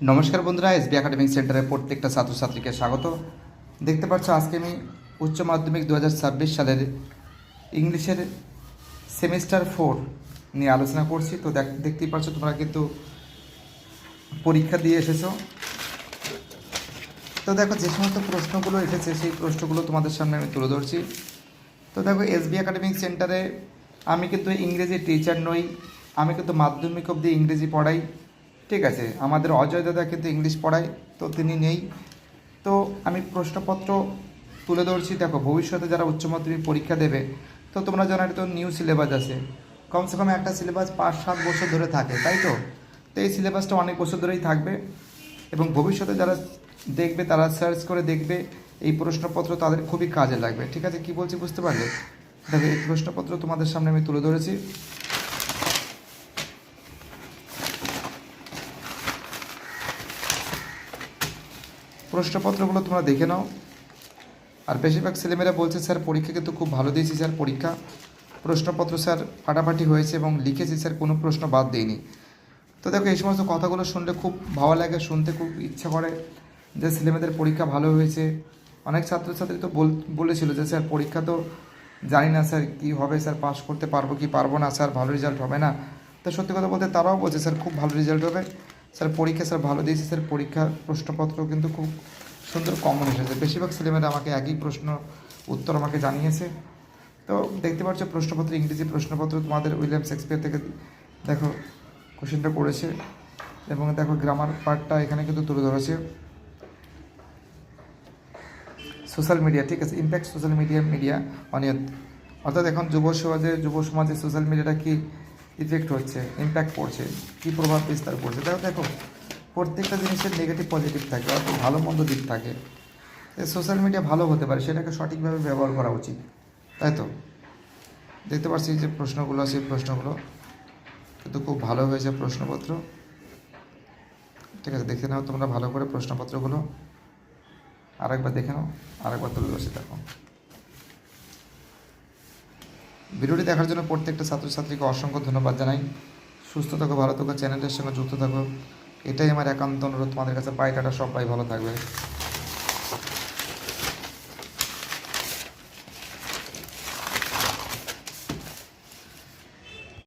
নমস্কার বন্ধুরা, SB academic সেন্টারে প্রত্যেকটা ছাত্রছাত্রীকে স্বাগত। দেখতে পাচ্ছ আজকে আমি উচ্চ মাধ্যমিক 2026 সালের ইংলিশের সেমিস্টার 4 নিয়ে আলোচনা করছি। তো দেখতেই পাচ্ছ তোমরা কিন্তু পরীক্ষা দিয়ে এসেছো। তো দেখো যে সমস্ত প্রশ্নগুলো এসেছে সেই প্রশ্নগুলো তোমাদের সামনে আমি তুলে ধরছি। তো দেখো এসবি একাডেমিক সেন্টারে আমি কিন্তু ইংরেজি টিচার নই, আমি কিন্তু মাধ্যমিক অবধি ইংরেজি পড়াই। ঠিক আছে, আমাদের অজয় দাদা কিন্তু ইংলিশ পড়ায়, তো তিনি নেই। তো আমি প্রশ্নপত্র তুলে ধরছি। দেখো ভবিষ্যতে যারা উচ্চ মাধ্যমিক পরীক্ষা দেবে, তো তোমরা জানো এটা তো নিউ সিলেবাস আছে, কমসে কম একটা সিলেবাস 5-7 বছর ধরে থাকে, তাই তো। তো এই সিলেবাসটা অনেক বছর ধরেই থাকবে এবং ভবিষ্যতে যারা দেখবে তারা সার্চ করে দেখবে এই প্রশ্নপত্র তাদের খুবই কাজে লাগবে। ঠিক আছে, কি বলছি বুঝতে পারলে? দেখো এই প্রশ্নপত্র তোমাদের সামনে আমি তুলে ধরেছি। প্রশ্নপত্রগুলো তোমরা দেখে নাও। আর বেশিরভাগ ছেলেমেয়েরা বলছে স্যার পরীক্ষা কিন্তু খুব ভালো দিয়েছি স্যার, পরীক্ষা প্রশ্নপত্র স্যার ফাটাফাটি হয়েছে এবং লিখেছি স্যার, কোনো প্রশ্ন বাদ দেয়নি। তো দেখো এই সমস্ত কথাগুলো শুনলে খুব ভালো লাগে, শুনতে খুব ইচ্ছা করে যে ছেলেমেয়েদের পরীক্ষা ভালো হয়েছে। অনেক ছাত্রছাত্রী তো বলেছিল যে স্যার পরীক্ষা তো জানি না স্যার কী হবে, স্যার পাস করতে পারবো কি পারবো না, স্যার ভালো রেজাল্ট হবে না। তো সত্যি কথা বলতে তারাও বলছে স্যার খুব ভালো রেজাল্ট হবে, স্যার পরীক্ষা স্যার ভালো দিয়েছি স্যার, পরীক্ষার প্রশ্নপত্র কিন্তু খুব সুন্দর কমন এসেছে। বেশিরভাগ ছেলেমেয়েরা আমাকে একই প্রশ্ন উত্তর আমাকে জানিয়েছে। তো দেখতে পাচ্ছ প্রশ্নপত্র, ইংরেজি প্রশ্নপত্র তোমাদের উইলিয়াম শেক্সপিয়ার থেকে দেখো কোশ্চেনটা করেছে এবং দেখো গ্রামার পার্টটা এখানে কিন্তু তুলে ধরেছে। সোশ্যাল মিডিয়া, ঠিক আছে, ইম্প্যাক্ট সোশ্যাল মিডিয়া অনিয়ত, অর্থাৎ এখন যুব সমাজে সোশ্যাল মিডিয়াটা কী ইফেক্ট হচ্ছে, ইম্প্যাক্ট পড়ছে, কী প্রভাব বিস্তার করছে। দেখো প্রত্যেকটা জিনিসের নেগেটিভ পজিটিভ থাকে, অর্থাৎ ভালো মন্দ দিক থাকে। সোশ্যাল মিডিয়া ভালো হতে পারে, সেটাকে সঠিকভাবে ব্যবহার করা উচিত, তাই তো। দেখতে পাচ্ছি যে প্রশ্নগুলো আছে, প্রশ্নগুলো কিন্তু খুব ভালো হয়েছে প্রশ্নপত্র। ঠিক আছে, দেখে নাও তোমরা ভালো করে প্রশ্নপত্রগুলো, আরেকবার দেখে নাও, আরেকবার তুলে ধরছি। দেখো ভিডিওটি দেখার জন্য প্রত্যেকটা ছাত্রছাত্রীকে অসংখ্য ধন্যবাদ জানাই। সুস্থ থাকো, ভালো থাকো, চ্যানেলের সঙ্গে যুক্ত থাকো, এটাই আমার একান্ত অনুরোধ তোমাদের কাছে। বাই টাটা, সবাই ভালো থাকবে।